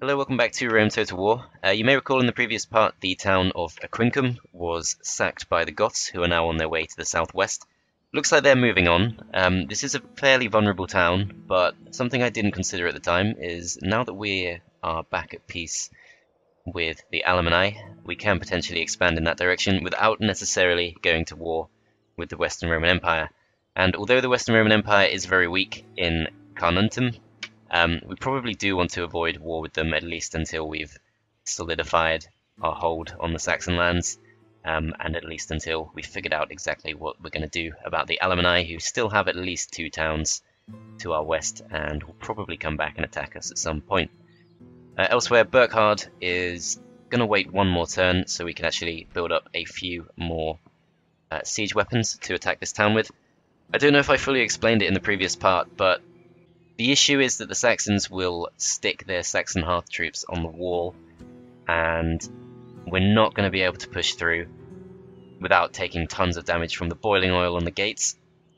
Hello, welcome back to Rome Total War. You may recall in the previous part the town of Aquincum was sacked by the Goths, who are now on their way to the southwest. Looks like they're moving on. This is a fairly vulnerable town, but something I didn't consider at the time is now that we are back at peace with the Alemanni, we can potentially expand in that direction without necessarily going to war with the Western Roman Empire. And although the Western Roman Empire is very weak in Carnuntum, we probably do want to avoid war with them, at least until we've solidified our hold on the Saxon lands, and at least until we've figured out exactly what we're going to do about the Alemanni, who still have at least 2 towns to our west and will probably come back and attack us at some point. Elsewhere, Burkhard is going to wait one more turn so we can actually build up a few more siege weapons to attack this town with. I don't know if I fully explained it in the previous part, but the issue is that the Saxons will stick their Saxon hearth troops on the wall, and we're not going to be able to push through without taking tons of damage from the boiling oil on the gates.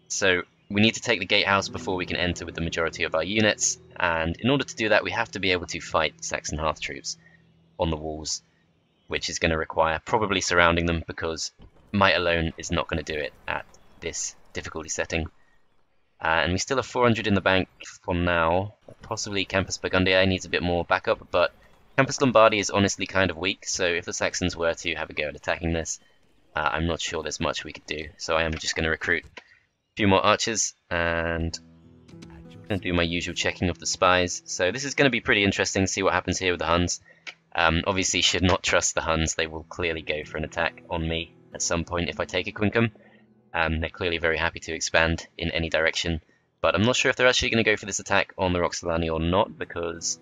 So we need to take the gatehouse before we can enter with the majority of our units, and in order to do that we have to be able to fight Saxon hearth troops on the walls, which is going to require probably surrounding them, because might alone is not going to do it at this difficulty setting. And we still have 400 in the bank for now. Possibly Campus Burgundiae needs a bit more backup, but Campus Lombardi is honestly kind of weak, so if the Saxons were to have a go at attacking this, I'm not sure there's much we could do. So I am just going to recruit a few more archers, and I'm going to do my usual checking of the spies. So this is going to be pretty interesting to see what happens here with the Huns. Obviously should not trust the Huns, they will clearly go for an attack on me at some point if I take Aquincum. They're clearly very happy to expand in any direction, but I'm not sure if they're actually going to go for this attack on the Roxolani or not, because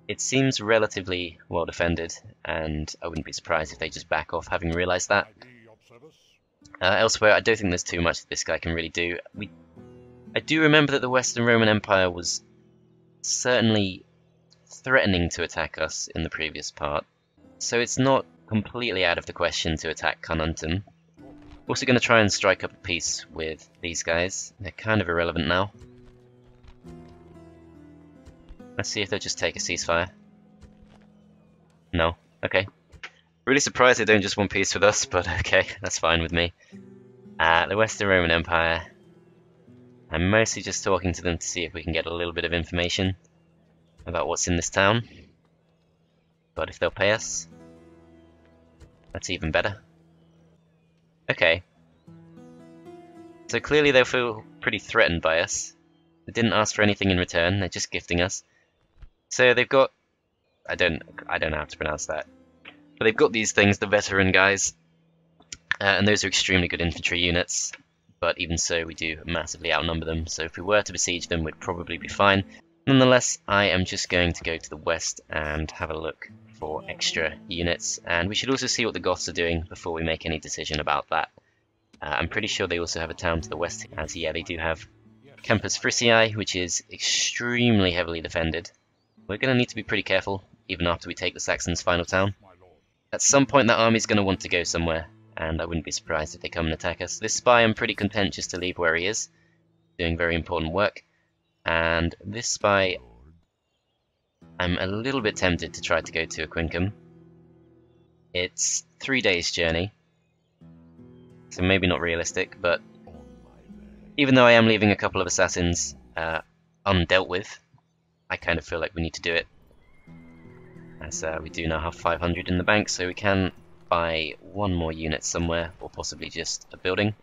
it seems relatively well defended, and I wouldn't be surprised if they just back off, having realised that. Elsewhere, I don't think there's too much that this guy can really do. I do remember that the Western Roman Empire was certainly threatening to attack us in the previous part, so it's not completely out of the question to attack Carnuntum. Also going to try and strike up a peace with these guys. They're kind of irrelevant now. Let's see if they'll just take a ceasefire. No. Okay. Really surprised they don't just want peace with us, but okay, that's fine with me. The Western Roman Empire. I'm mostly just talking to them to see if we can get a little bit of information about what's in this town. But if they'll pay us, that's even better. Okay. So clearly they feel pretty threatened by us. They didn't ask for anything in return, they're just gifting us. So they've got... I don't know how to pronounce that. But they've got these things, the veteran guys. And those are extremely good infantry units. But even so, we do massively outnumber them. So if we were to besiege them, we'd probably be fine. Nonetheless, I am just going to go to the west and have a look for extra units, and we should also see what the Goths are doing before we make any decision about that. I'm pretty sure they also have a town to the west, as yeah, they do have Campus Fricii, which is extremely heavily defended. We're going to need to be pretty careful, even after we take the Saxons' final town. At some point that army's going to want to go somewhere, and I wouldn't be surprised if they come and attack us. This spy I'm pretty content just to leave where he is, doing very important work, and this spy I'm a little bit tempted to try to go to Aquincum. It's 3 days' journey, so maybe not realistic, but even though I am leaving a couple of assassins undealt with, I kind of feel like we need to do it, as we do now have 500 in the bank, so we can buy one more unit somewhere, or possibly just a building.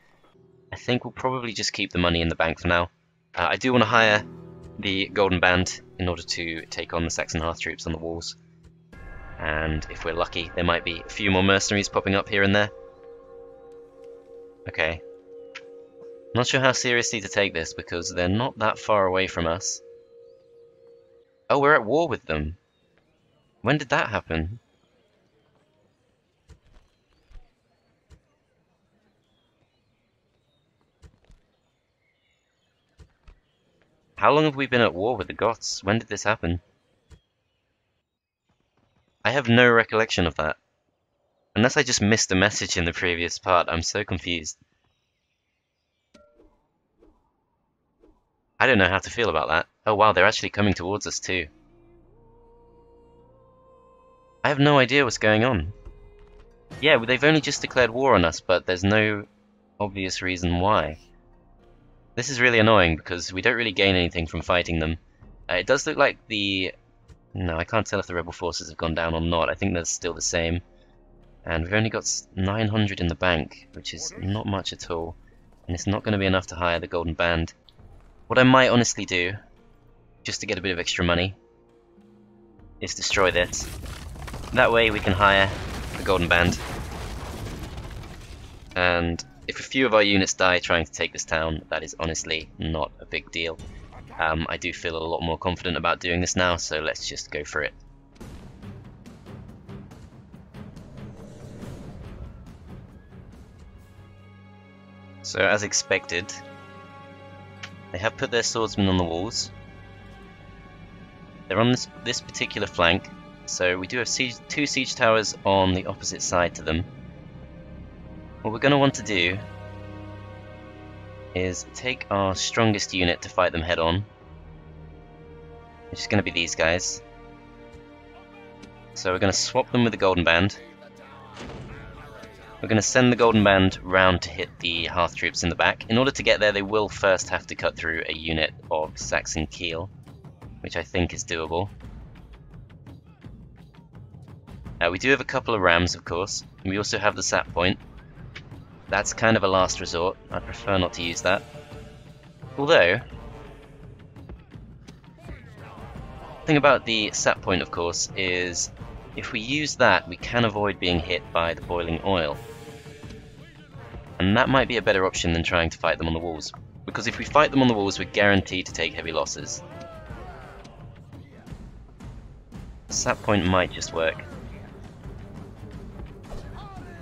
I think we'll probably just keep the money in the bank for now. I do want to hire the Golden Band in order to take on the Saxon hearth troops on the walls, and if we're lucky there might be a few more mercenaries popping up here and there. Okay, not sure how seriously to take this because they're not that far away from us. Oh, we're at war with them. When did that happen? How long have we been at war with the Goths? When did this happen? I have no recollection of that. Unless I just missed a message in the previous part, I'm so confused. I don't know how to feel about that. Oh wow, they're actually coming towards us too. I have no idea what's going on. Yeah, they've only just declared war on us, but there's no obvious reason why. This is really annoying because we don't really gain anything from fighting them. It does look like the... No, I can't tell if the rebel forces have gone down or not. I think they're still the same. And we've only got 900 in the bank, which is not much at all. And it's not going to be enough to hire the Golden Band. What I might honestly do, just to get a bit of extra money, is destroy this. That way we can hire the Golden Band. And if a few of our units die trying to take this town, that is honestly not a big deal. I do feel a lot more confident about doing this now, so let's just go for it. So as expected, they have put their swordsmen on the walls. They're on this particular flank, so we do have two siege towers on the opposite side to them. What we're going to want to do is take our strongest unit to fight them head on, which is going to be these guys. So we're going to swap them with the Golden Band. We're going to send the Golden Band round to hit the Hearth troops in the back. In order to get there, they will first have to cut through a unit of Saxon Kiel, which I think is doable. We do have a couple of rams, of course, and we also have the sap point. That's kind of a last resort. I'd prefer not to use that. Although, the thing about the sap point, of course, is if we use that, we can avoid being hit by the boiling oil. And that might be a better option than trying to fight them on the walls. Because if we fight them on the walls, we're guaranteed to take heavy losses. The sap point might just work.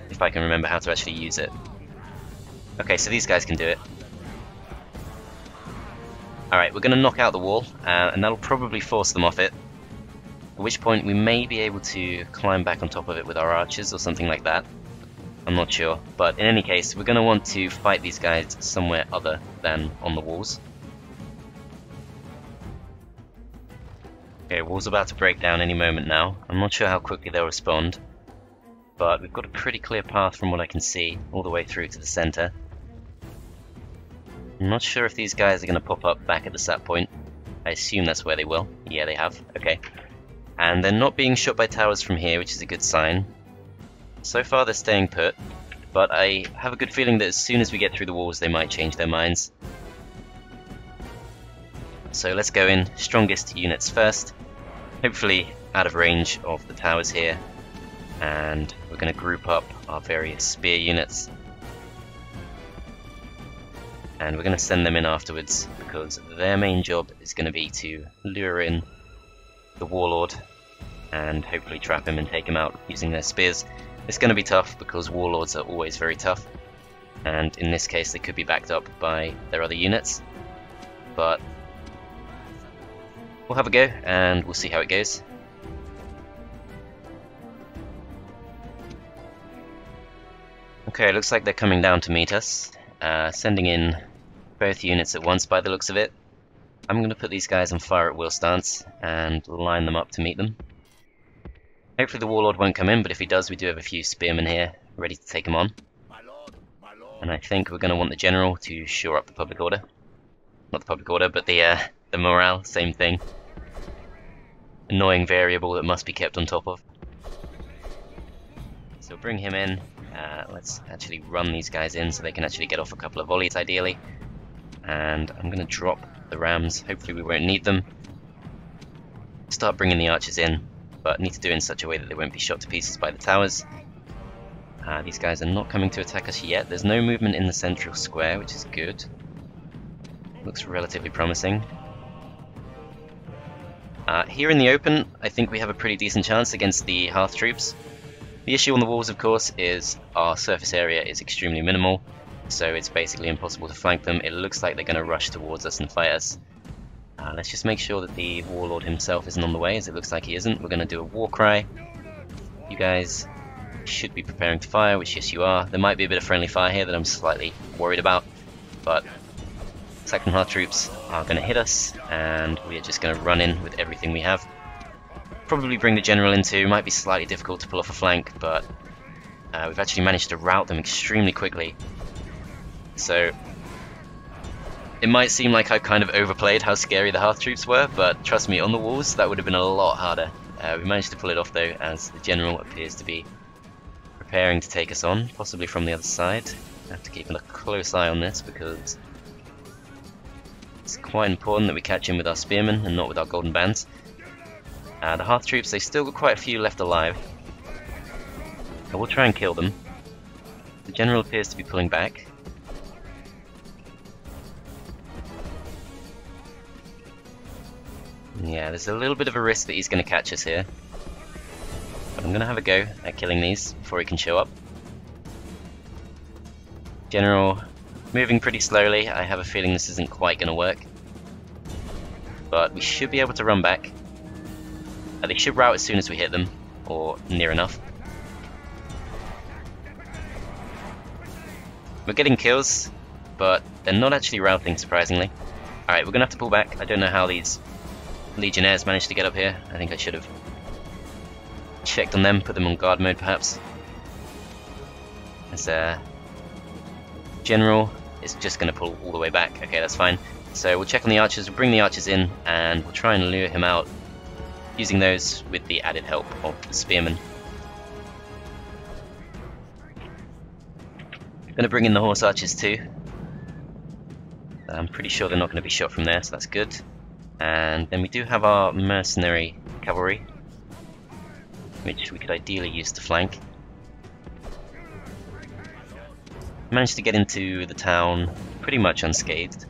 If I can remember how to actually use it. Okay, so these guys can do it. Alright, we're going to knock out the wall, and that'll probably force them off it. At which point we may be able to climb back on top of it with our archers or something like that. I'm not sure, but in any case, we're going to want to fight these guys somewhere other than on the walls. Okay, wall's about to break down any moment now. I'm not sure how quickly they'll respond, but we've got a pretty clear path from what I can see, all the way through to the center. I'm not sure if these guys are going to pop up back at the sap point. I assume that's where they will. Yeah, they have. Okay. And they're not being shot by towers from here, which is a good sign. So far they're staying put, but I have a good feeling that as soon as we get through the walls they might change their minds. So let's go in, strongest units first, hopefully out of range of the towers here, and we're going to group up our various spear units. And we're going to send them in afterwards, because their main job is going to be to lure in the warlord and hopefully trap him and take him out using their spears. It's going to be tough because warlords are always very tough, and in this case they could be backed up by their other units, but we'll have a go and we'll see how it goes. Okay, looks like they're coming down to meet us. Sending in both units at once by the looks of it. I'm going to put these guys on fire at will stance and line them up to meet them. Hopefully the warlord won't come in, but if he does, we do have a few spearmen here ready to take him on. And I think we're going to want the general to shore up the public order. Not the public order, but the morale, same thing. Annoying variable that must be kept on top of. So bring him in. Let's actually run these guys in so they can actually get off a couple of volleys ideally. And I'm going to drop the rams, hopefully we won't need them. Start bringing the archers in, but need to do it in such a way that they won't be shot to pieces by the towers. These guys are not coming to attack us yet. There's no movement in the central square, which is good. Looks relatively promising. Here in the open, I think we have a pretty decent chance against the Hearth troops. The issue on the walls, of course, is our surface area is extremely minimal, so it's basically impossible to flank them. It looks like they're going to rush towards us and fight us. Let's just make sure that the warlord himself isn't on the way, as it looks like he isn't. We're going to do a war cry. You guys should be preparing to fire, which yes you are. There might be a bit of friendly fire here that I'm slightly worried about, but Saxon Hearth troops are going to hit us, and we are just going to run in with everything we have. Probably bring the general in too. Might be slightly difficult to pull off a flank, but we've actually managed to rout them extremely quickly. So it might seem like I've kind of overplayed how scary the Hearth troops were, but trust me, on the walls that would have been a lot harder. We managed to pull it off though, as the general appears to be preparing to take us on, possibly from the other side. I have to keep a close eye on this because it's quite important that we catch him with our spearmen and not with our golden bands. The Hearth troops, they've still got quite a few left alive. I will try and kill them. The general appears to be pulling back. Yeah, there's a little bit of a risk that he's going to catch us here. But I'm going to have a go at killing these before he can show up. General moving pretty slowly. I have a feeling this isn't quite going to work. But we should be able to run back. They should rout as soon as we hit them, or near enough. We're getting kills, but they're not actually routing, surprisingly. Alright, we're going to have to pull back. I don't know how these legionnaires managed to get up here. I think I should have checked on them, put them on guard mode perhaps. As general is just going to pull all the way back. Okay, that's fine. So we'll check on the archers, we'll bring the archers in, and we'll try and lure him out using those with the added help of the spearmen. Going to bring in the horse archers too. I'm pretty sure they're not going to be shot from there, so that's good. And then we do have our mercenary cavalry, which we could ideally use to flank. Managed to get into the town pretty much unscathed.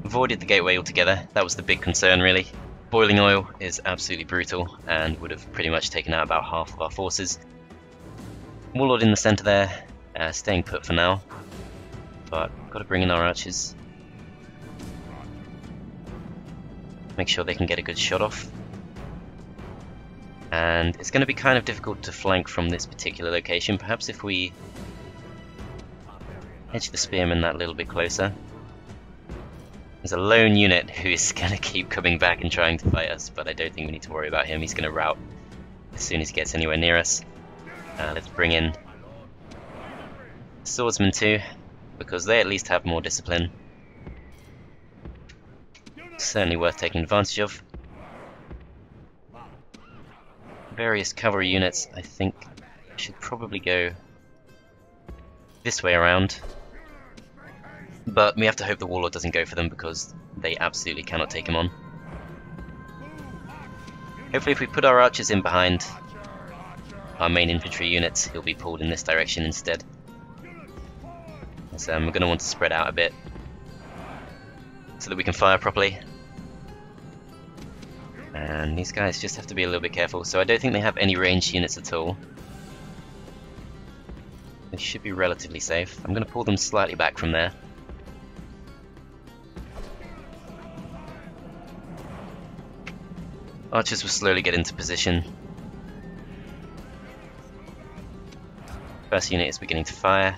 Avoided the gateway altogether. That was the big concern, really. Boiling oil is absolutely brutal and would have pretty much taken out about half of our forces. Warlord in the centre there, staying put for now, but got to bring in our archers. Make sure they can get a good shot off. And it's going to be kind of difficult to flank from this particular location. Perhaps if we edge the spearmen that little bit closer. There's a lone unit who is going to keep coming back and trying to fight us, but I don't think we need to worry about him. He's going to rout as soon as he gets anywhere near us. Let's bring in swordsmen too, because they at least have more discipline. Certainly worth taking advantage of. Various cavalry units, I think, should probably go this way around. But we have to hope the warlord doesn't go for them because they absolutely cannot take him on. Hopefully if we put our archers in behind our main infantry units, he'll be pulled in this direction instead. So we're going to want to spread out a bit so that we can fire properly. And these guys just have to be a little bit careful. So I don't think they have any ranged units at all. They should be relatively safe. I'm going to pull them slightly back from there. Archers will slowly get into position. First unit is beginning to fire.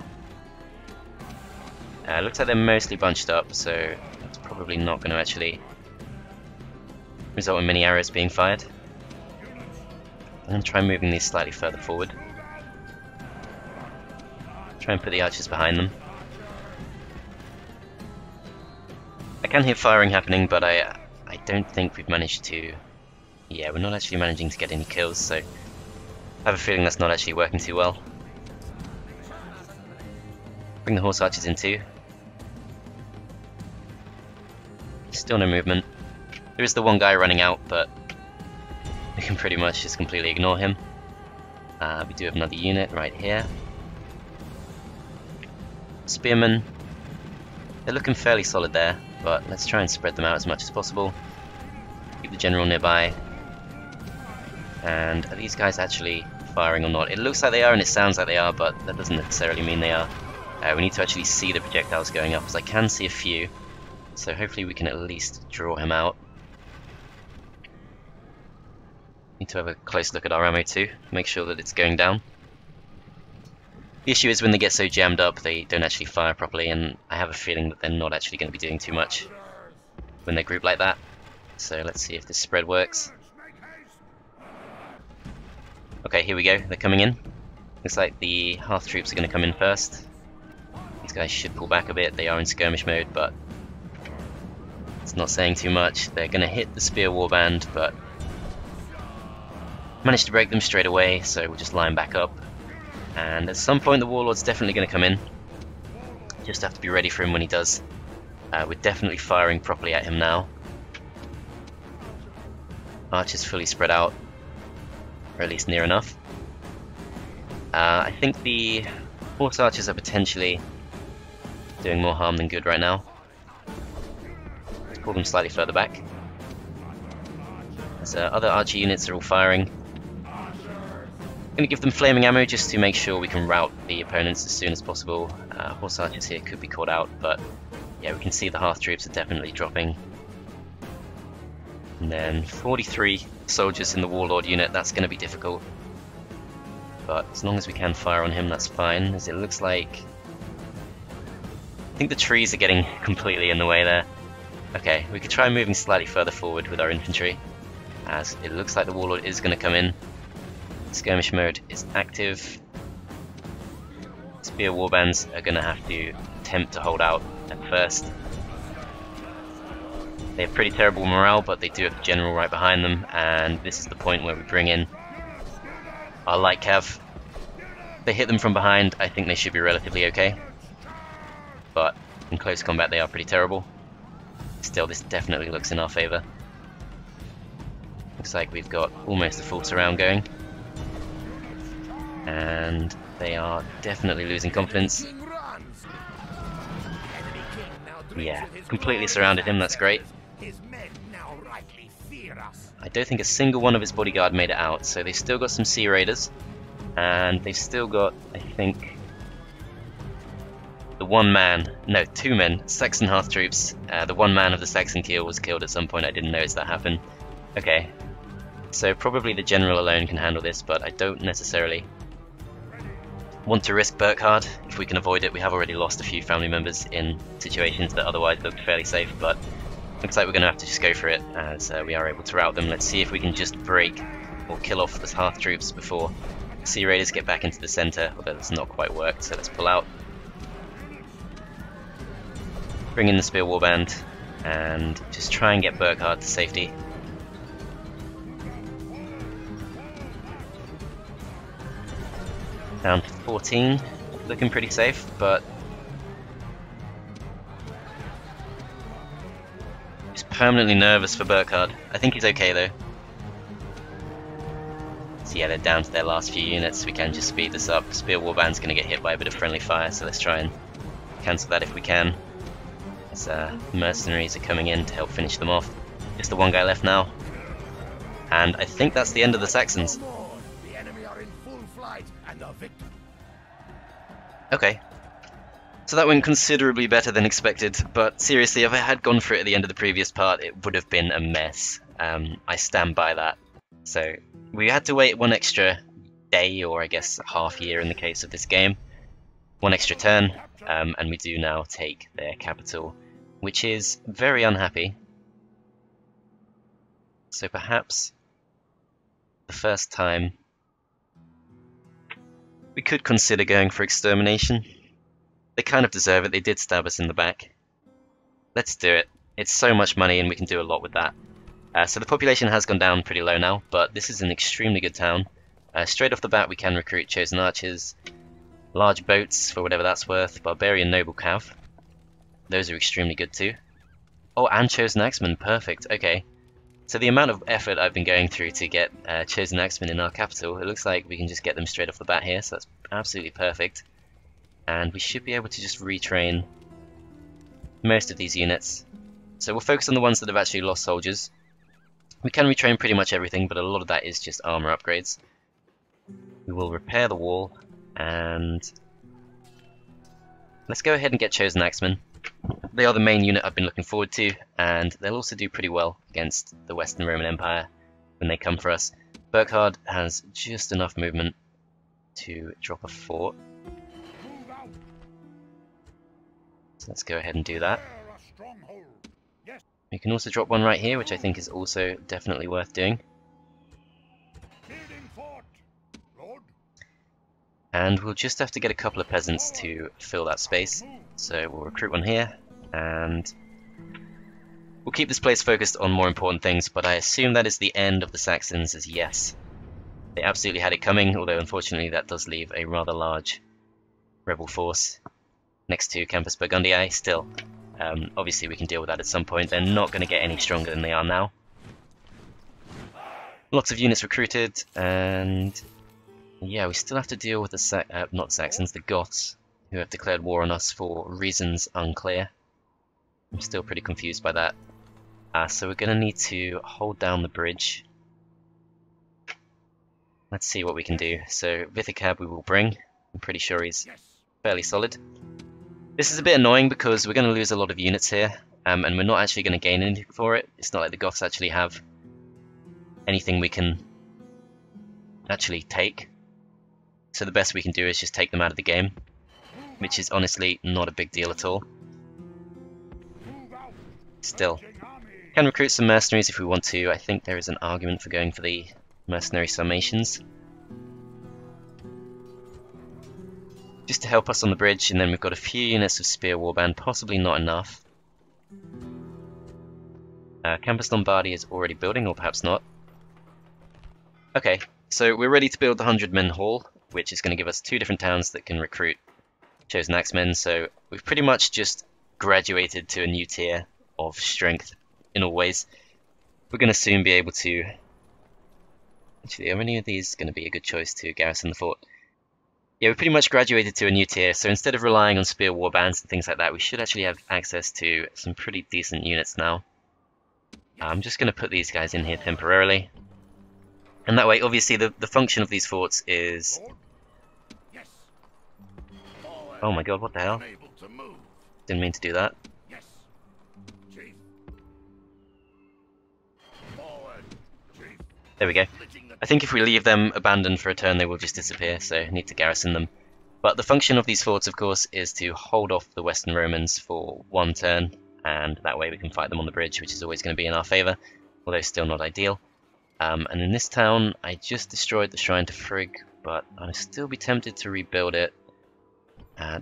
Looks like they're mostly bunched up, so that's probably not going to actually result in many arrows being fired. I'm going to try moving these slightly further forward. Try and put the archers behind them. I can hear firing happening, but I don't think we've managed to... Yeah, we're not actually managing to get any kills, so I have a feeling that's not actually working too well. Bring the horse archers in too. Still no movement. There is the one guy running out, but we can pretty much just completely ignore him. We do have another unit right here. Spearmen. They're looking fairly solid there, but let's try and spread them out as much as possible. Keep the general nearby. And are these guys actually firing or not? It looks like they are and it sounds like they are, but that doesn't necessarily mean they are. We need to actually see the projectiles going up, because I can see a few. So hopefully we can at least draw him out. Need to have a close look at our ammo too, make sure that it's going down. The issue is when they get so jammed up, they don't actually fire properly, and I have a feeling that they're not actually going to be doing too much when they're grouped like that. So let's see if this spread works. Okay, here we go. They're coming in. Looks like the Hearth troops are going to come in first. These guys should pull back a bit. They are in skirmish mode, but it's not saying too much. They're going to hit the spear warband, but managed to break them straight away, so we'll just line back up. And at some point the warlord's definitely going to come in. Just have to be ready for him when he does. We're definitely firing properly at him now. Archers fully spread out, or at least near enough. I think the horse archers are potentially doing more harm than good right now. Let's pull them slightly further back. As other archer units are all firing. I'm going to give them flaming ammo just to make sure we can rout the opponents as soon as possible. Horse archers here could be caught out, but yeah, we can see the Hearth troops are definitely dropping. And then 43 soldiers in the warlord unit, that's going to be difficult. But as long as we can fire on him, that's fine, as it looks like... I think the trees are getting completely in the way there. Okay, we could try moving slightly further forward with our infantry, as it looks like the warlord is going to come in. Skirmish mode is active. Spear warbands are going to have to attempt to hold out at first. They have pretty terrible morale, but they do have the general right behind them, and this is the point where we bring in our light cav. If they hit them from behind, I think they should be relatively okay, but in close combat they are pretty terrible. Still, this definitely looks in our favour. Looks like we've got almost a full surround going, and they are definitely losing confidence. Yeah, completely surrounded him, that's great. I don't think a single one of his bodyguard made it out, so they've still got some Sea Raiders, and they've still got, I think, the two men, Saxon Hearth troops. The one man of the Saxon Keel was killed at some point, I didn't notice that happen. Okay, so probably the general alone can handle this, but I don't necessarily want to risk Burkhard if we can avoid it. We have already lost a few family members in situations that otherwise looked fairly safe, but looks like we're going to have to just go for it, as we are able to rout them. Let's see if we can just break or kill off the Hearth troops before Sea Raiders get back into the centre, although that's not quite worked, so let's pull out. Bring in the Spear Warband, and just try and get Burkhard to safety. Down to 14, looking pretty safe, but just permanently nervous for Burkhard. I think he's okay though. So yeah, they're down to their last few units. We can just speed this up. Spear Warband's going to get hit by a bit of friendly fire, so let's try and cancel that if we can. As mercenaries are coming in to help finish them off. Just the one guy left now. And I think that's the end of the Saxons. Okay, so that went considerably better than expected, but seriously, if I had gone for it at the end of the previous part, it would have been a mess. I stand by that. So we had to wait one extra day, or I guess half year in the case of this game, one extra turn, and we do now take their capital, which is very unhappy. So perhaps the first time we could consider going for extermination. They kind of deserve it, they did stab us in the back. Let's do it. It's so much money and we can do a lot with that. So the population has gone down pretty low now, but this is an extremely good town. Straight off the bat we can recruit chosen archers, large boats for whatever that's worth, barbarian noble cav. Those are extremely good too. Oh, and chosen axemen, perfect, okay. So the amount of effort I've been going through to get chosen axemen in our capital, it looks like we can just get them straight off the bat here, so that's absolutely perfect. And we should be able to just retrain most of these units. So we'll focus on the ones that have actually lost soldiers. We can retrain pretty much everything, but a lot of that is just armor upgrades. We will repair the wall, and let's go ahead and get chosen axemen. They are the main unit I've been looking forward to, and they'll also do pretty well against the Western Roman Empire when they come for us. Burkhard has just enough movement to drop a fort. So let's go ahead and do that. We can also drop one right here, which I think is also definitely worth doing. And we'll just have to get a couple of peasants to fill that space. So we'll recruit one here, and we'll keep this place focused on more important things, but I assume that is the end of the Saxons, as yes. They absolutely had it coming, although unfortunately that does leave a rather large rebel force next to Campus Burgundiae. Still, obviously we can deal with that at some point. They're not going to get any stronger than they are now. Lots of units recruited, and yeah, we still have to deal with the not Saxons, the Goths, who have declared war on us for reasons unclear. I'm still pretty confused by that. So we're going to need to hold down the bridge. Let's see what we can do. So Vithicab we will bring. I'm pretty sure he's fairly solid. This is a bit annoying because we're going to lose a lot of units here, and we're not actually going to gain anything for it. It's not like the Goths actually have anything we can actually take. So the best we can do is just take them out of the game, which is honestly not a big deal at all. Still, can recruit some mercenaries if we want to. I think there is an argument for going for the mercenary Sarmatians, just to help us on the bridge, and then we've got a few units of spear warband, possibly not enough. Campus Lombardi is already building, or perhaps not. Okay, so we're ready to build the 100-men hall, which is going to give us 2 different towns that can recruit chosen axemen. So we've pretty much just graduated to a new tier of strength in all ways. We're going to soon be able to... Actually, are any of these going to be a good choice to garrison the fort? Yeah, we pretty much graduated to a new tier, so instead of relying on spear warbands and things like that, we should actually have access to some pretty decent units now. I'm just going to put these guys in here temporarily. And that way, obviously, the function of these forts is... Oh my god, what the hell? Didn't mean to do that. There we go. I think if we leave them abandoned for a turn, they will just disappear, so need to garrison them. But the function of these forts, of course, is to hold off the Western Romans for 1 turn, and that way we can fight them on the bridge, which is always going to be in our favour, although still not ideal. And in this town, I just destroyed the Shrine to Frigg, but I'll still be tempted to rebuild it.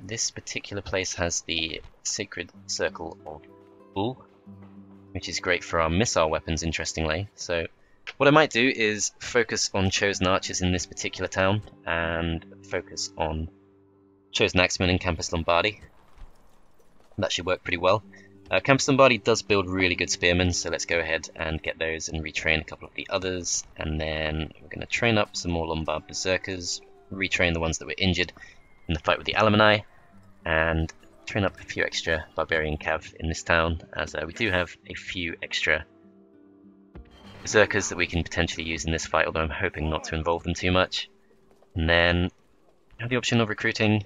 This particular place has the Sacred Circle of Bull, which is great for our missile weapons, interestingly. So what I might do is focus on chosen archers in this particular town, and focus on chosen axemen in Campus Lombardi. That should work pretty well. Campus Lombardi does build really good spearmen, so let's go ahead and get those and retrain a couple of the others, and then we're going to train up some more Lombard Berserkers, retrain the ones that were injured in the fight with the Alemanni, and train up a few extra Barbarian Cav in this town, as we do have a few extra Berserkers that we can potentially use in this fight, although I'm hoping not to involve them too much. And then have the option of recruiting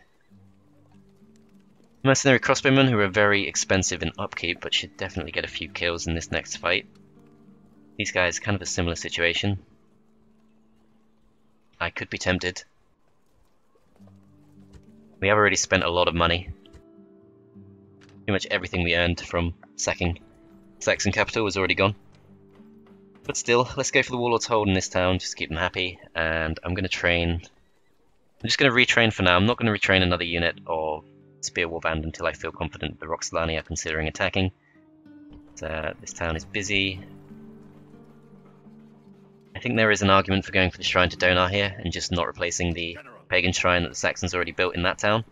Mercenary Crossbowmen, who are very expensive in upkeep, but should definitely get a few kills in this next fight. These guys, kind of a similar situation. I could be tempted. We have already spent a lot of money. Pretty much everything we earned from sacking Saxon capital was already gone. But still, let's go for the Warlord's Hold in this town, just to keep them happy. And I'm going to train... I'm just going to retrain for now. I'm not going to retrain another unit of Spear Warband until I feel confident the Roxolani are considering attacking. This town is busy. I think there is an argument for going for the Shrine to Donar here, and just not replacing the pagan shrine that the Saxons already built in that town.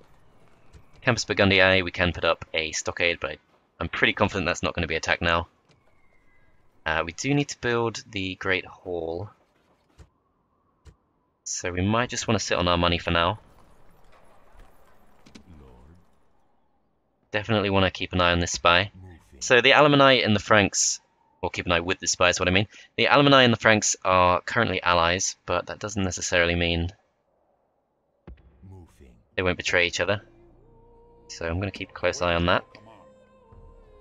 Campus Burgundiae, we can put up a stockade, but I'm pretty confident that's not going to be attacked now. We do need to build the Great Hall, so we might just want to sit on our money for now. Definitely want to keep an eye on this spy. So the Alemanni and the Franks, or keep an eye with the spy is what I mean. The Alemanni and the Franks are currently allies, but that doesn't necessarily mean they won't betray each other. So I'm going to keep a close eye on that.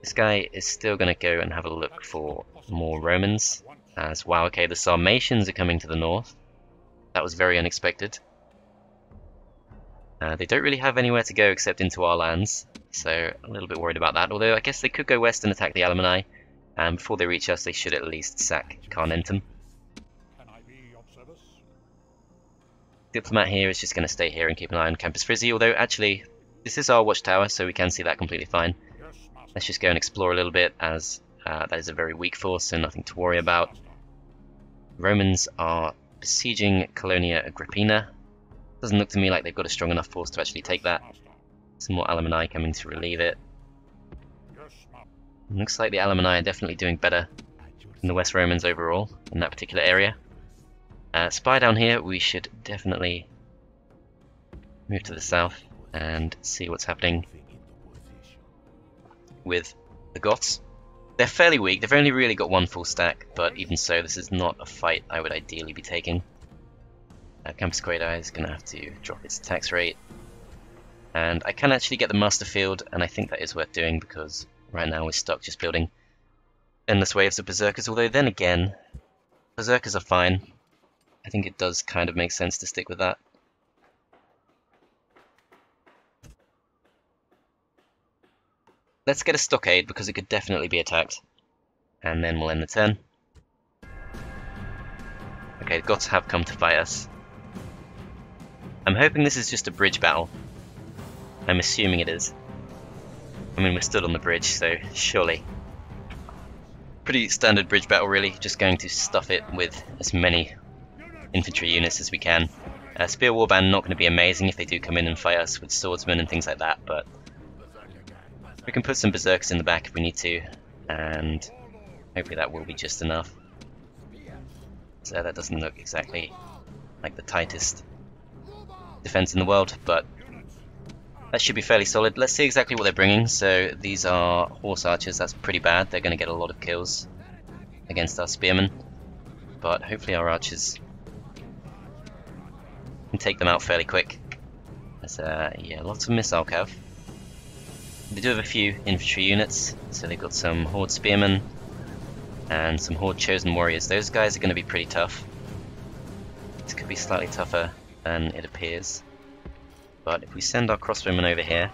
This guy is still going to go and have a look for more Romans, as wow, okay, the Sarmatians are coming to the north. That was very unexpected. They don't really have anywhere to go except into our lands, so a little bit worried about that, although I guess they could go west and attack the Alemanni. and before they reach us they should at least sack Carnentum. Diplomat here is just going to stay here and keep an eye on Campus Frizzy, although actually this is our watchtower, so we can see that completely fine. Let's just go and explore a little bit, as that is a very weak force, so nothing to worry about. Romans are besieging Colonia Agrippina. Doesn't look to me like they've got a strong enough force to actually take that. Some more Alemanni coming to relieve it. Looks like the Alemanni are definitely doing better than the West Romans overall in that particular area. Spy down here, we should definitely move to the south and see what's happening with the Goths. They're fairly weak, they've only really got one full stack, but even so, this is not a fight I would ideally be taking. Campus Quaedi is going to have to drop its attacks rate. And I can actually get the Master Field, and I think that is worth doing, because right now we're stuck just building endless waves of Berserkers, although then again, Berserkers are fine. I think it does kind of make sense to stick with that. Let's get a stockade, because it could definitely be attacked. And then we'll end the turn. Okay, the Goths have come to fight us. I'm hoping this is just a bridge battle. I'm assuming it is. I mean, we're stood on the bridge, so surely. Pretty standard bridge battle, really. Just going to stuff it with as many infantry units as we can. Spear Warband not going to be amazing if they do come in and fight us with swordsmen and things like that, but we can put some Berserkers in the back if we need to, and hopefully that will be just enough. So that doesn't look exactly like the tightest defense in the world, but that should be fairly solid. Let's see exactly what they're bringing. So these are horse archers. That's pretty bad. They're going to get a lot of kills against our spearmen, but hopefully our archers can take them out fairly quick. There's yeah, lots of missile cav. They do have a few infantry units, so they've got some horde spearmen and some horde chosen warriors. Those guys are going to be pretty tough. This could be slightly tougher than it appears, but if we send our crossbowmen over here,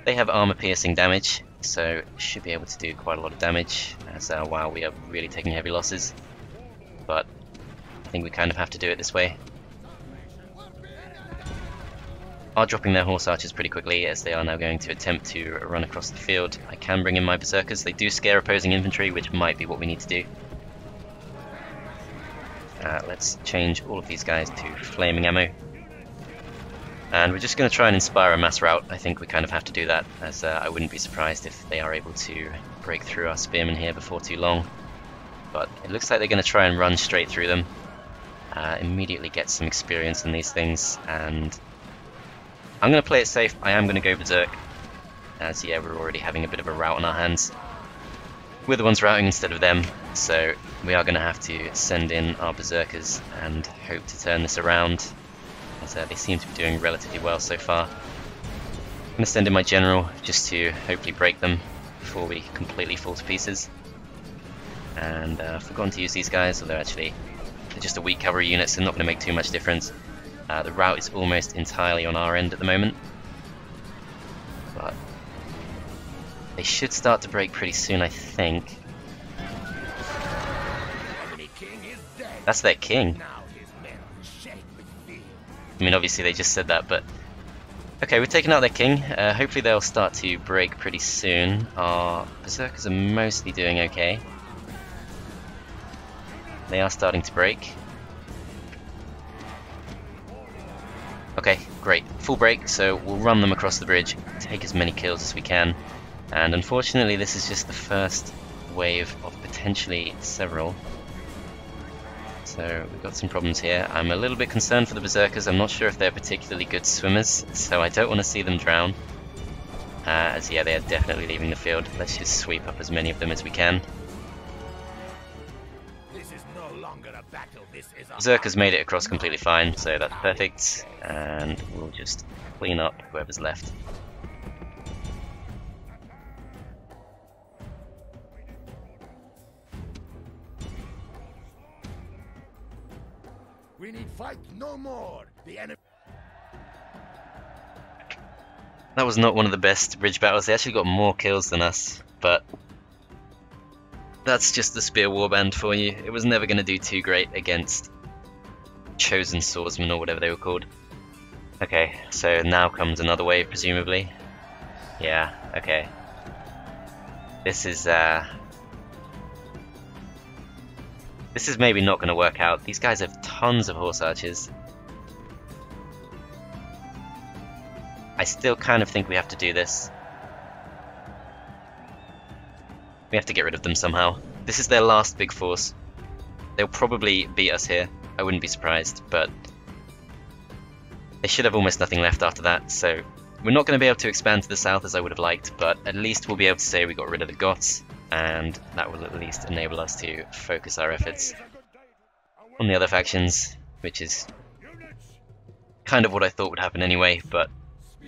they have armor piercing damage, so should be able to do quite a lot of damage, as wow, we are really taking heavy losses, but I think we kind of have to do it this way. Are dropping their horse archers pretty quickly, as they are now going to attempt to run across the field. I can bring in my berserkers. They do scare opposing infantry, which might be what we need to do. Let's change all of these guys to flaming ammo. And we're just going to try and inspire a mass rout. I think we kind of have to do that, as I wouldn't be surprised if they are able to break through our spearmen here before too long. But it looks like they're going to try and run straight through them. Immediately get some experience in these things, and I'm going to play it safe. I am going to go berserk, as yeah, we're already having a bit of a rout on our hands. We're the ones routing instead of them, so we are going to have to send in our berserkers and hope to turn this around, as they seem to be doing relatively well so far. I'm going to send in my general just to hopefully break them before we completely fall to pieces. And I've forgotten to use these guys, although actually they're just a weak cavalry unit, so not going to make too much difference. The route is almost entirely on our end at the moment, but they should start to break pretty soon, I think. That's their king. I mean, obviously they just said that, but okay, we've taken out their king. Hopefully they'll start to break pretty soon. Our berserkers are mostly doing okay. They are starting to break. Okay, great. Full break, so we'll run them across the bridge, take as many kills as we can. And unfortunately, this is just the first wave of potentially several. So we've got some problems here. I'm a little bit concerned for the berserkers. I'm not sure if they're particularly good swimmers, so I don't want to see them drown. As yeah, they are definitely leaving the field. Let's just sweep up as many of them as we can. Berserkers made it across completely fine, so that's perfect, and we'll just clean up whoever's left. We need fight no more. The enemy. That was not one of the best bridge battles. They actually got more kills than us, but that's just the spear warband for you. It was never going to do too great against chosen swordsmen or whatever they were called. Okay, so now comes another wave, presumably. Yeah, okay. This is maybe not going to work out. These guys have tons of horse archers. I still kind of think we have to do this. We have to get rid of them somehow. This is their last big force. They'll probably beat us here. I wouldn't be surprised, but they should have almost nothing left after that, so we're not going to be able to expand to the south as I would have liked, but at least we'll be able to say we got rid of the Goths, and that will at least enable us to focus our efforts on the other factions, which is kind of what I thought would happen anyway, but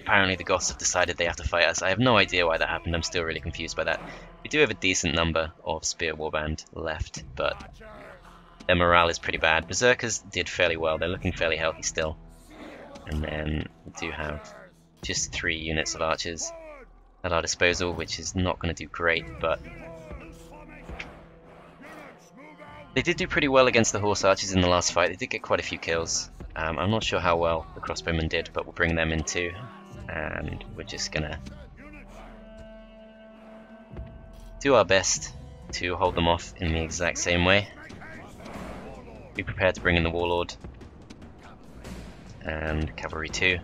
apparently the Goths have decided they have to fight us. I have no idea why that happened. I'm still really confused by that. We do have a decent number of spear warband left, but their morale is pretty bad. Berserkers did fairly well. They're looking fairly healthy still. And then we do have just 3 units of archers at our disposal, which is not going to do great, but they did do pretty well against the horse archers in the last fight. They did get quite a few kills. I'm not sure how well the crossbowmen did, but we'll bring them in too. And we're just gonna do our best to hold them off in the exact same way. Be prepared to bring in the warlord and cavalry too.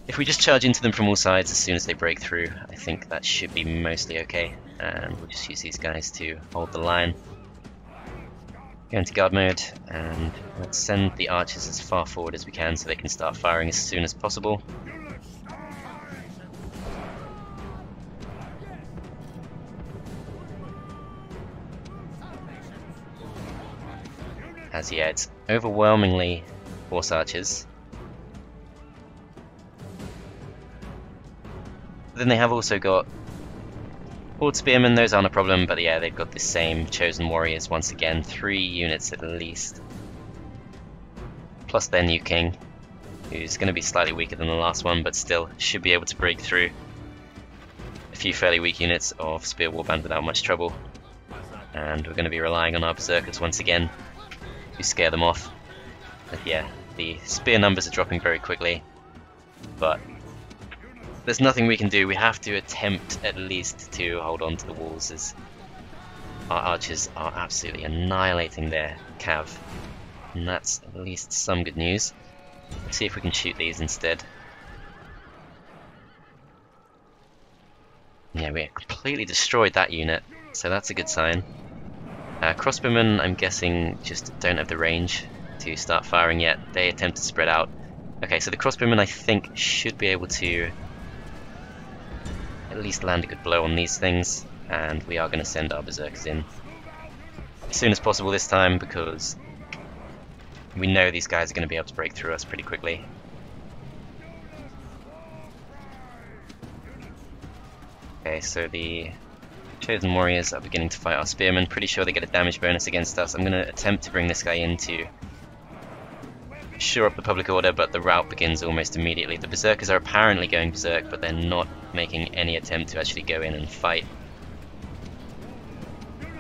If we just charge into them from all sides as soon as they break through, I think that should be mostly okay, and we'll just use these guys to hold the line. Go into guard mode, and let's send the archers as far forward as we can so they can start firing as soon as possible. As yeah, it's overwhelmingly horse archers. Then they have also got horde spearmen. Those aren't a problem, but yeah, they've got the same chosen warriors once again, 3 units at least. Plus their new king, who's going to be slightly weaker than the last one, but still should be able to break through a few fairly weak units of spear warband without much trouble. And we're going to be relying on our berserkers once again to scare them off. But yeah, the spear numbers are dropping very quickly, but there's nothing we can do. We have to attempt at least to hold on to the walls, as our archers are absolutely annihilating their cav, and that's at least some good news. Let's see if we can shoot these instead. Yeah, we completely destroyed that unit, so that's a good sign. Crossbowmen, I'm guessing, just don't have the range to start firing yet. They attempt to spread out. Okay, so the crossbowmen, I think, should be able to at least land a good blow on these things, and we are going to send our berserkers in as soon as possible this time, because we know these guys are going to be able to break through us pretty quickly. Okay, so the chosen warriors are beginning to fight our spearmen. Pretty sure they get a damage bonus against us. I'm going to attempt to bring this guy in to shore up the public order, but the rout begins almost immediately. The berserkers are apparently going berserk, but they're not making any attempt to actually go in and fight.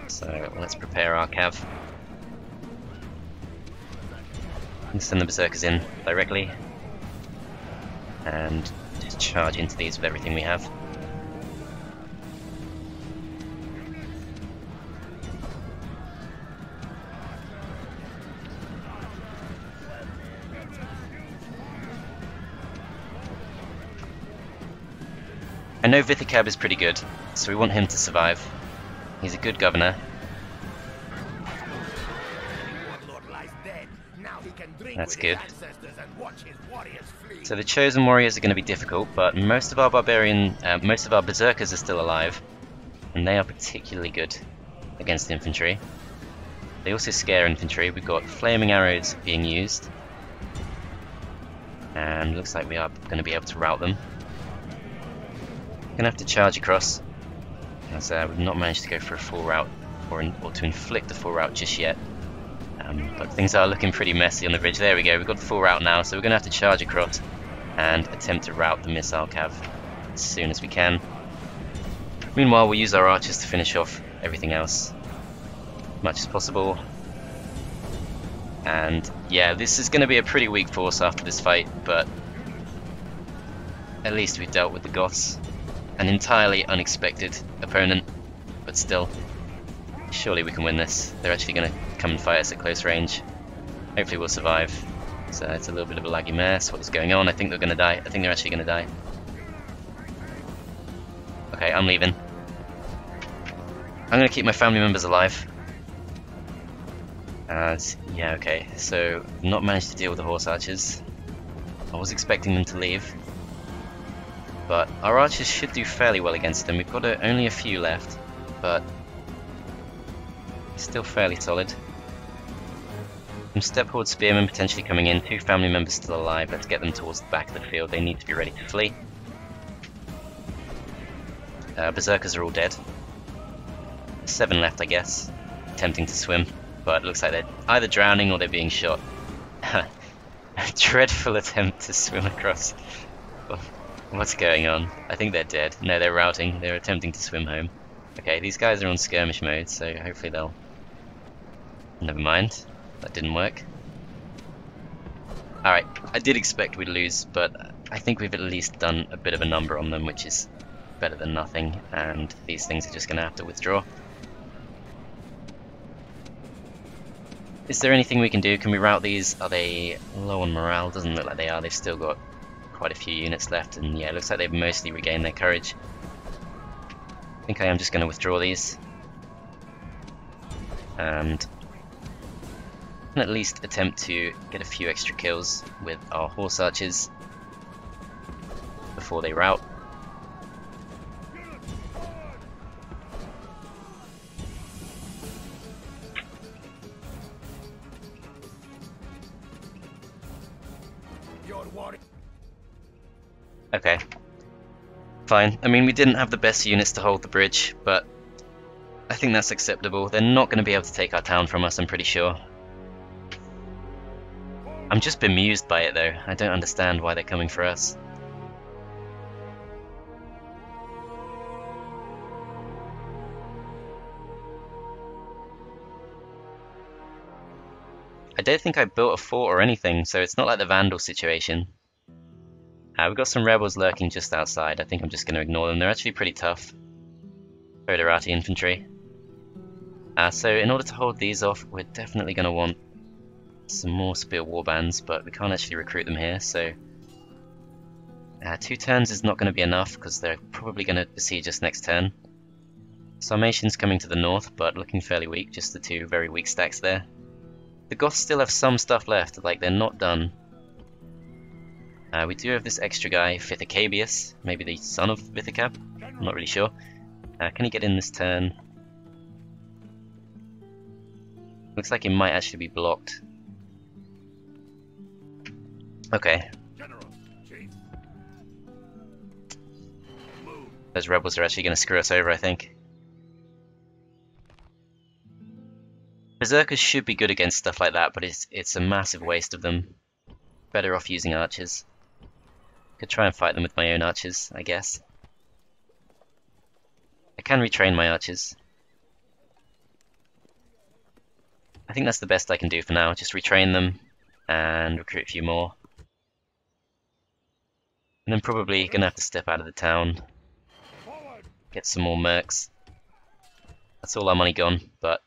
So let's prepare our cav and send the berserkers in directly and just charge into these with everything we have. I know Vithicab is pretty good, so we want him to survive. He's a good governor. That's good. So the chosen warriors are going to be difficult, but most of our berserkers are still alive, and they are particularly good against infantry. They also scare infantry. We've got flaming arrows being used, and looks like we are going to be able to rout them. Gonna have to charge across, as we've not managed to go for a full rout or to inflict a full rout just yet. But things are looking pretty messy on the bridge. There we go, we've got the full rout now, so we're gonna have to charge across and attempt to rout the missile cav as soon as we can. Meanwhile, we'll use our archers to finish off everything else as much as possible. And yeah, this is going to be a pretty weak force after this fight, but at least we dealt with the Goths. An entirely unexpected opponent, but still, surely we can win this. They're actually going to come and fight us at close range. Hopefully we'll survive. So it's a little bit of a laggy mess. What is going on? I think they're going to die. I think they're actually going to die. Okay, I'm leaving. I'm going to keep my family members alive. Yeah, okay, so not managed to deal with the horse archers. I was expecting them to leave, but our archers should do fairly well against them. We've got only a few left, but still fairly solid. Some step horde spearmen potentially coming in, 2 family members still alive. Let's get them towards the back of the field. They need to be ready to flee. Berserkers are all dead. 7 left, I guess, attempting to swim, but it looks like they're either drowning or they're being shot. A dreadful attempt to swim across. What's going on? I think they're dead. No, they're routing. They're attempting to swim home. Okay, these guys are on skirmish mode, so hopefully they'll... Never mind. That didn't work. Alright, I did expect we'd lose, but I think we've at least done a bit of a number on them, which is better than nothing, and these things are just going to have to withdraw. Is there anything we can do? Can we rout these? Are they low on morale? Doesn't look like they are. They've still got quite a few units left, and yeah, it looks like they've mostly regained their courage. I think I am just going to withdraw these. And at least attempt to get a few extra kills with our horse archers before they rout. Okay, fine. I mean, we didn't have the best units to hold the bridge, but I think that's acceptable. They're not going to be able to take our town from us, I'm pretty sure. I'm just bemused by it, though. I don't understand why they're coming for us. I don't think I built a fort or anything, so it's not like the Vandal situation. We've got some rebels lurking just outside. I think I'm just going to ignore them. They're actually pretty tough. Foederati infantry. So in order to hold these off, we're definitely going to want some more spear warbands, but we can't actually recruit them here, so 2 turns is not going to be enough because they're probably going to besiege us next turn. Sarmatians coming to the north, but looking fairly weak, just the 2 very weak stacks there. The Goths still have some stuff left, like they're not done. We do have this extra guy, Vithicabius, maybe the son of Vithicab, I'm not really sure. Can he get in this turn? Looks like he might actually be blocked. Okay. Those rebels are actually going to screw us over, I think. Berserkers should be good against stuff like that, but it's a massive waste of them. Better off using archers. Could try and fight them with my own archers, I guess. I can retrain my archers. I think that's the best I can do for now, just retrain them and recruit a few more. And then probably gonna have to step out of the town, get some more mercs. That's all our money gone, but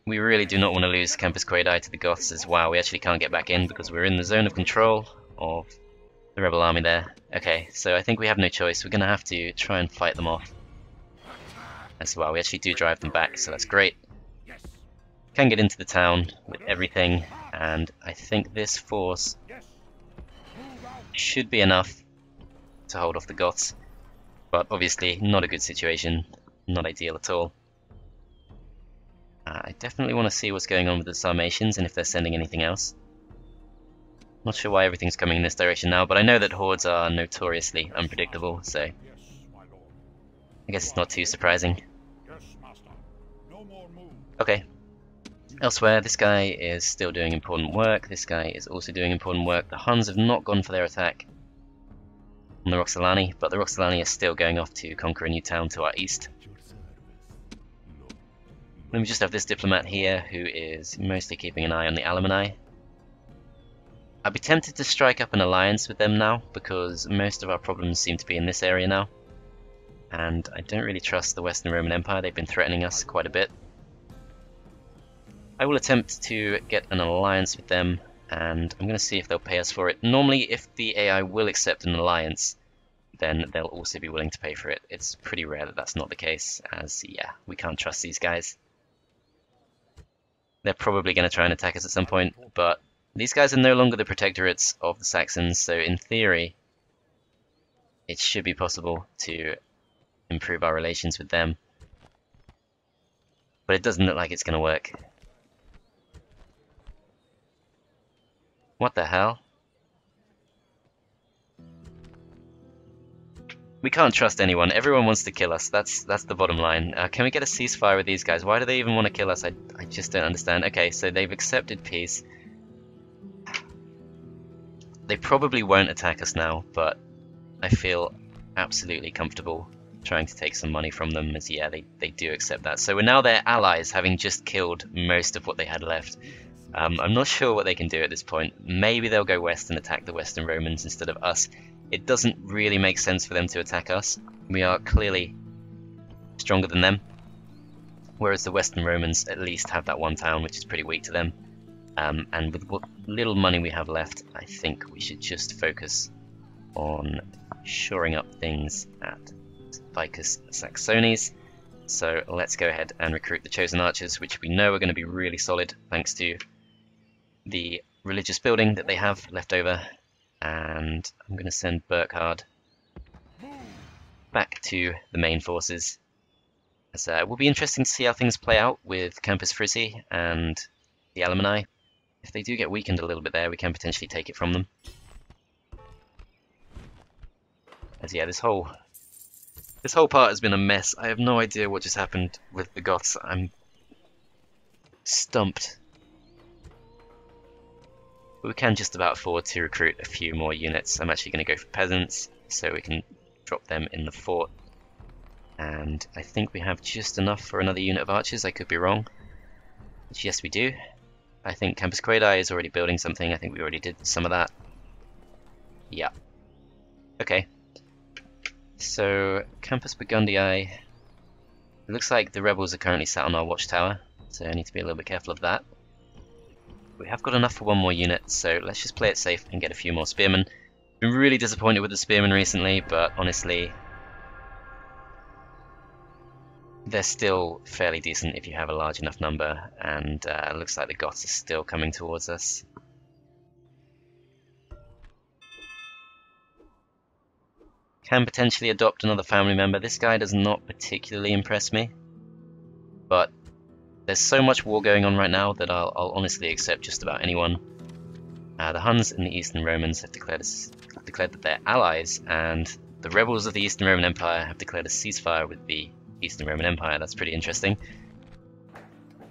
we really do not want to lose Campus Quaedi to the Goths as well. We actually can't get back in because we're in the zone of control of the rebel army there. Okay, so I think we have no choice. We're gonna have to try and fight them off as well. We actually do drive them back, so that's great. Can get into the town with everything, and I think this force should be enough to hold off the Goths, but obviously not a good situation, not ideal at all. I definitely want to see what's going on with the Sarmatians and if they're sending anything else. Not sure why everything's coming in this direction now, but I know that hordes are notoriously unpredictable, so I guess it's not too surprising. Okay, Elsewhere, this guy is still doing important work. This guy is also doing important work. The Huns have not gone for their attack on the Roxolani, but the Roxolani are still going off to conquer a new town to our east. Then we just have this diplomat here who is mostly keeping an eye on the Alemanni. I'd be tempted to strike up an alliance with them now, because most of our problems seem to be in this area now. And I don't really trust the Western Roman Empire. They've been threatening us quite a bit. I will attempt to get an alliance with them, and I'm going to see if they'll pay us for it. Normally, if the AI will accept an alliance, then they'll also be willing to pay for it. It's pretty rare that that's not the case, as, yeah, we can't trust these guys. They're probably going to try and attack us at some point, but these guys are no longer the protectorates of the Saxons, so in theory, it should be possible to improve our relations with them. But it doesn't look like it's going to work. What the hell? We can't trust anyone. Everyone wants to kill us. That's the bottom line. Can we get a ceasefire with these guys? Why do they even want to kill us? I just don't understand. Okay, so they've accepted peace. They probably won't attack us now, but I feel absolutely comfortable trying to take some money from them, as yeah, they do accept that. So we're now their allies, having just killed most of what they had left. I'm not sure what they can do at this point. Maybe they'll go west and attack the Western Romans instead of us. It doesn't really make sense for them to attack us. We are clearly stronger than them, whereas the Western Romans at least have that one town, which is pretty weak to them. And with what little money we have left, I think we should just focus on shoring up things at Vicus Saxones. So let's go ahead and recruit the Chosen Archers, which we know are going to be really solid thanks to the religious building that they have left over. And I'm going to send Burkhard back to the main forces. As, it will be interesting to see how things play out with Campus Frisi and the Alemanni. If they do get weakened a little bit there, we can potentially take it from them. As yeah, this whole part has been a mess. I have no idea what just happened with the Goths. I'm stumped. But we can just about afford to recruit a few more units. I'm actually going to go for peasants, so we can drop them in the fort. And I think we have just enough for another unit of archers. I could be wrong. Which, yes, we do. I think Campus Quaedi is already building something. I think we already did some of that. Yeah. Okay. So, Campus Burgundii. It looks like the rebels are currently sat on our watchtower, so I need to be a little bit careful of that. We have got enough for one more unit, so let's just play it safe and get a few more spearmen. Been really disappointed with the spearmen recently, but honestly, they're still fairly decent if you have a large enough number, and it looks like the Goths are still coming towards us. Can potentially adopt another family member. This guy does not particularly impress me, but there's so much war going on right now that I'll honestly accept just about anyone. The Huns and the Eastern Romans have declared that they're allies, and the rebels of the Eastern Roman Empire have declared a ceasefire with the Eastern Roman Empire. That's pretty interesting.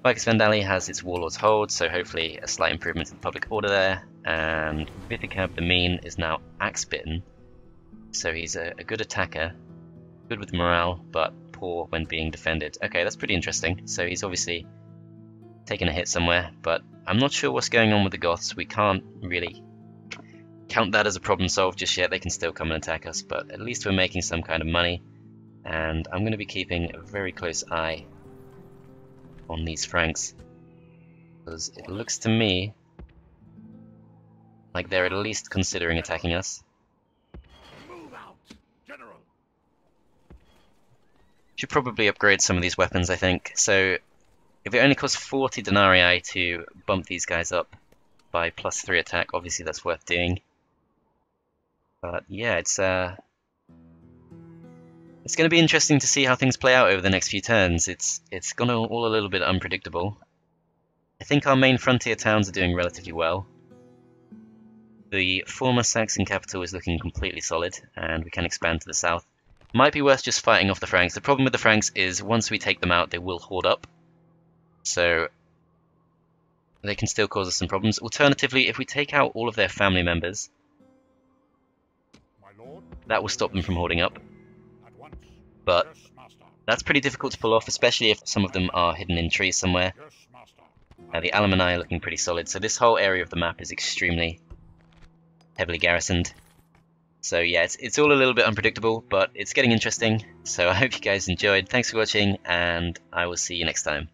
Vicus Vandali has its warlords hold, so hopefully a slight improvement in the public order there. And Viticab the Mean is now axe-bitten, so he's a good attacker, good with morale, but poor when being defended. Okay, that's pretty interesting. So he's obviously taken a hit somewhere, but I'm not sure what's going on with the Goths. We can't really count that as a problem solved just yet. They can still come and attack us, but at least we're making some kind of money. And I'm going to be keeping a very close eye on these Franks, because it looks to me like they're at least considering attacking us. Should probably upgrade some of these weapons, I think. So if it only costs 40 denarii to bump these guys up by +3 attack, obviously that's worth doing. But yeah, it's going to be interesting to see how things play out over the next few turns. It's gone all a little bit unpredictable. I think our main frontier towns are doing relatively well. The former Saxon capital is looking completely solid, and we can expand to the south. Might be worth just fighting off the Franks. The problem with the Franks is once we take them out, they will horde up. So they can still cause us some problems. Alternatively, if we take out all of their family members, that will stop them from holding up. But that's pretty difficult to pull off, especially if some of them are hidden in trees somewhere. The Alemanni are looking pretty solid, so this whole area of the map is extremely heavily garrisoned. So yeah, it's all a little bit unpredictable, but it's getting interesting. So I hope you guys enjoyed. Thanks for watching, and I will see you next time.